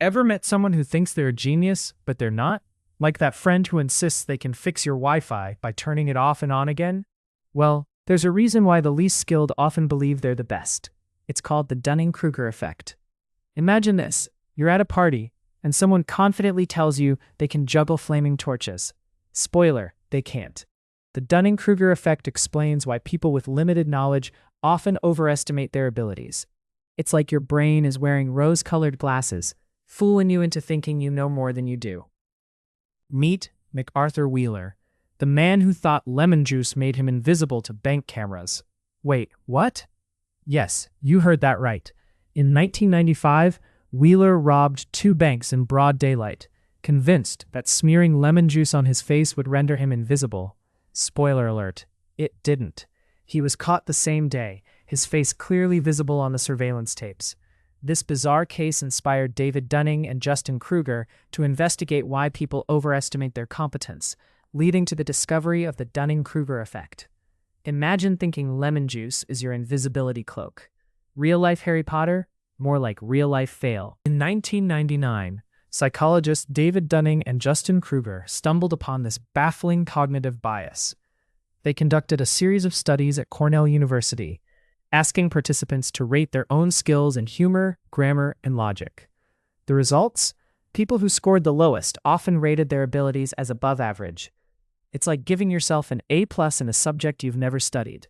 Ever met someone who thinks they're a genius, but they're not? Like that friend who insists they can fix your Wi-Fi by turning it off and on again? Well, there's a reason why the least skilled often believe they're the best. It's called the Dunning-Kruger effect. Imagine this. You're at a party, and someone confidently tells you they can juggle flaming torches. Spoiler, they can't. The Dunning-Kruger effect explains why people with limited knowledge often overestimate their abilities. It's like your brain is wearing rose-colored glasses, fooling you into thinking you know more than you do. Meet McArthur Wheeler, the man who thought lemon juice made him invisible to bank cameras. Wait, what? Yes, you heard that right. In 1995, Wheeler robbed 2 banks in broad daylight, convinced that smearing lemon juice on his face would render him invisible. Spoiler alert, it didn't. He was caught the same day, his face clearly visible on the surveillance tapes. This bizarre case inspired David Dunning and Dunning-Kruger to investigate why people overestimate their competence, leading to the discovery of the Dunning-Kruger effect. Imagine thinking lemon juice is your invisibility cloak. Real-life Harry Potter? More like real-life fail. In 1999, psychologists David Dunning and Dunning-Kruger stumbled upon this baffling cognitive bias. They conducted a series of studies at Cornell University, asking participants to rate their own skills in humor, grammar, and logic. The results? People who scored the lowest often rated their abilities as above average. It's like giving yourself an A+ in a subject you've never studied.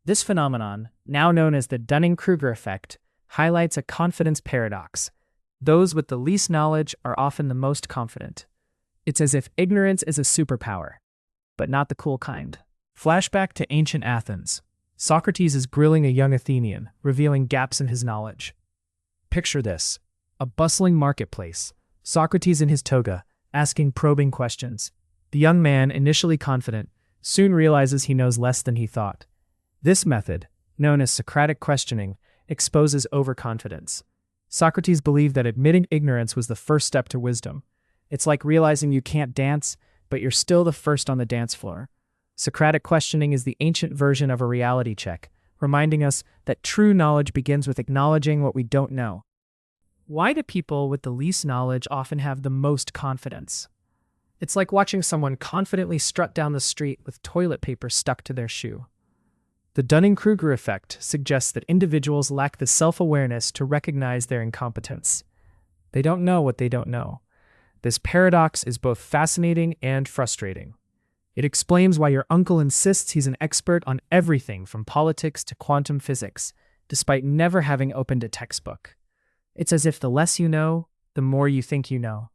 This phenomenon, now known as the Dunning-Kruger effect, highlights a confidence paradox. Those with the least knowledge are often the most confident. It's as if ignorance is a superpower, but not the cool kind. Flashback to ancient Athens. Socrates is grilling a young Athenian, revealing gaps in his knowledge. Picture this: a bustling marketplace, Socrates in his toga, asking probing questions. The young man, initially confident, soon realizes he knows less than he thought. This method, known as Socratic questioning, exposes overconfidence. Socrates believed that admitting ignorance was the first step to wisdom. It's like realizing you can't dance, but you're still the first on the dance floor. Socratic questioning is the ancient version of a reality check, reminding us that true knowledge begins with acknowledging what we don't know. Why do people with the least knowledge often have the most confidence? It's like watching someone confidently strut down the street with toilet paper stuck to their shoe. The Dunning-Kruger effect suggests that individuals lack the self-awareness to recognize their incompetence. They don't know what they don't know. This paradox is both fascinating and frustrating. It explains why your uncle insists he's an expert on everything from politics to quantum physics, despite never having opened a textbook. It's as if the less you know, the more you think you know.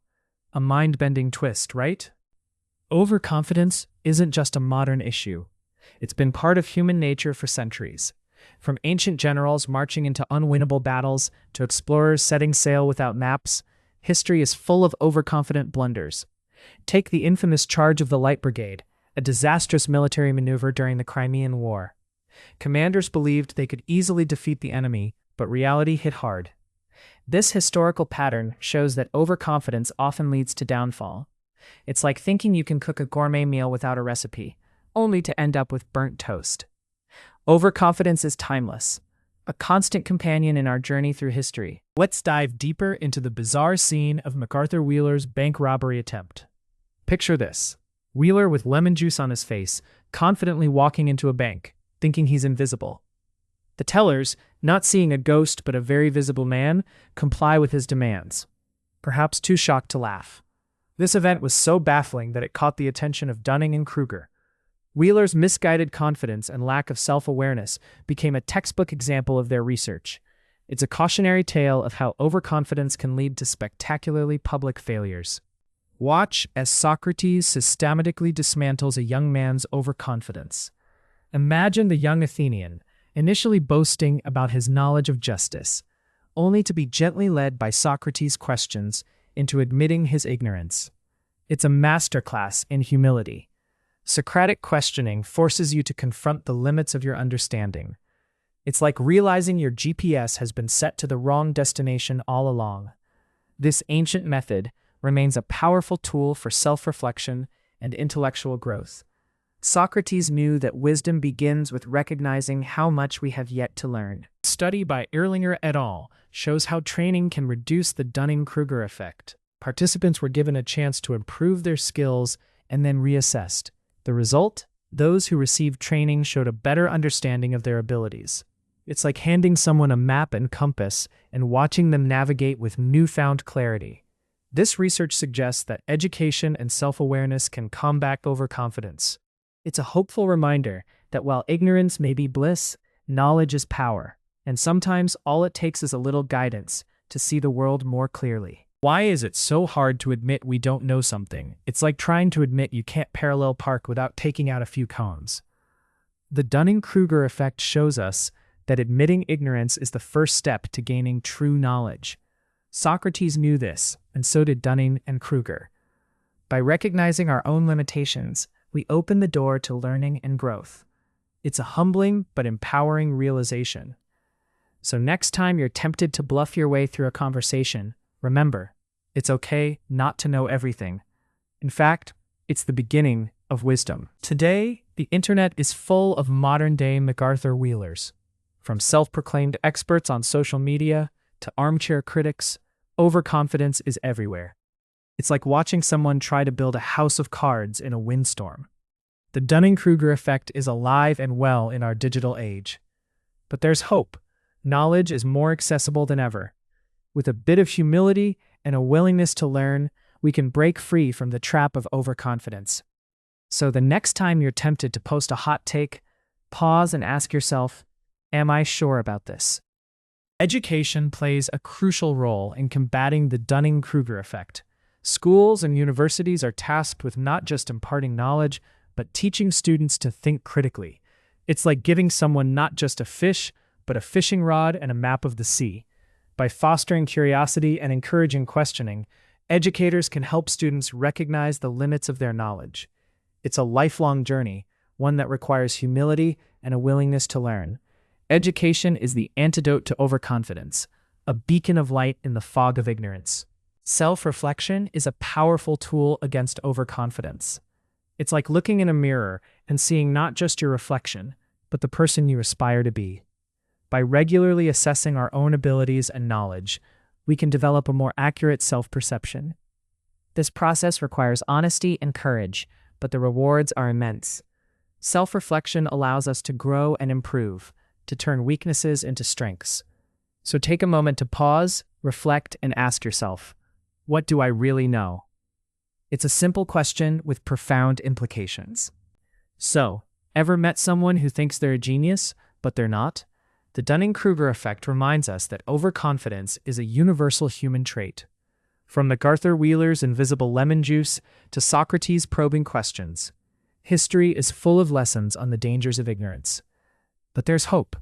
A mind-bending twist, right? Overconfidence isn't just a modern issue. It's been part of human nature for centuries. From ancient generals marching into unwinnable battles to explorers setting sail without maps, history is full of overconfident blunders. Take the infamous charge of the Light Brigade, a disastrous military maneuver during the Crimean War. Commanders believed they could easily defeat the enemy, but reality hit hard. This historical pattern shows that overconfidence often leads to downfall. It's like thinking you can cook a gourmet meal without a recipe, only to end up with burnt toast. Overconfidence is timeless, a constant companion in our journey through history. Let's dive deeper into the bizarre scene of McArthur Wheeler's bank robbery attempt. Picture this: Wheeler with lemon juice on his face, confidently walking into a bank, thinking he's invisible. The tellers, not seeing a ghost but a very visible man, comply with his demands, perhaps too shocked to laugh. This event was so baffling that it caught the attention of Dunning and Kruger. Wheeler's misguided confidence and lack of self-awareness became a textbook example of their research. It's a cautionary tale of how overconfidence can lead to spectacularly public failures. Watch as Socrates systematically dismantles a young man's overconfidence. Imagine the young Athenian, initially boasting about his knowledge of justice, only to be gently led by Socrates' questions into admitting his ignorance. It's a masterclass in humility. Socratic questioning forces you to confront the limits of your understanding. It's like realizing your GPS has been set to the wrong destination all along. This ancient method remains a powerful tool for self-reflection and intellectual growth. Socrates knew that wisdom begins with recognizing how much we have yet to learn. study by Erlinger et al. Shows how training can reduce the Dunning-Kruger effect. Participants were given a chance to improve their skills and then reassessed. The result? Those who received training showed a better understanding of their abilities. It's like handing someone a map and compass and watching them navigate with newfound clarity. This research suggests that education and self-awareness can combat overconfidence. It's a hopeful reminder that while ignorance may be bliss, knowledge is power, and sometimes all it takes is a little guidance to see the world more clearly. Why is it so hard to admit we don't know something? It's like trying to admit you can't parallel park without taking out a few cones. The Dunning-Kruger effect shows us that admitting ignorance is the first step to gaining true knowledge. Socrates knew this, and so did Dunning and Kruger. By recognizing our own limitations, we open the door to learning and growth. It's a humbling but empowering realization. So next time you're tempted to bluff your way through a conversation, remember, it's okay not to know everything. In fact, it's the beginning of wisdom. Today, the internet is full of modern-day McArthur Wheelers. From self-proclaimed experts on social media to armchair critics, overconfidence is everywhere. It's like watching someone try to build a house of cards in a windstorm. The Dunning-Kruger effect is alive and well in our digital age. But there's hope. Knowledge is more accessible than ever. With a bit of humility and a willingness to learn, we can break free from the trap of overconfidence. So the next time you're tempted to post a hot take, pause and ask yourself, am I sure about this? Education plays a crucial role in combating the Dunning-Kruger effect. Schools and universities are tasked with not just imparting knowledge, but teaching students to think critically. It's like giving someone not just a fish, but a fishing rod and a map of the sea. By fostering curiosity and encouraging questioning, educators can help students recognize the limits of their knowledge. It's a lifelong journey, one that requires humility and a willingness to learn. Education is the antidote to overconfidence, a beacon of light in the fog of ignorance. Self-reflection is a powerful tool against overconfidence. It's like looking in a mirror and seeing not just your reflection, but the person you aspire to be. By regularly assessing our own abilities and knowledge, we can develop a more accurate self-perception. This process requires honesty and courage, but the rewards are immense. Self-reflection allows us to grow and improve, to turn weaknesses into strengths. So take a moment to pause, reflect, and ask yourself, what do I really know? It's a simple question with profound implications. So, ever met someone who thinks they're a genius, but they're not? The Dunning-Kruger effect reminds us that overconfidence is a universal human trait. From McArthur Wheeler's invisible lemon juice to Socrates' probing questions, history is full of lessons on the dangers of ignorance. But there's hope.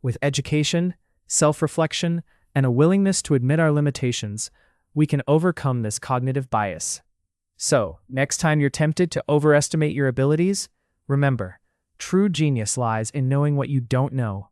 With education, self-reflection, and a willingness to admit our limitations, we can overcome this cognitive bias. So, next time you're tempted to overestimate your abilities, remember, true genius lies in knowing what you don't know.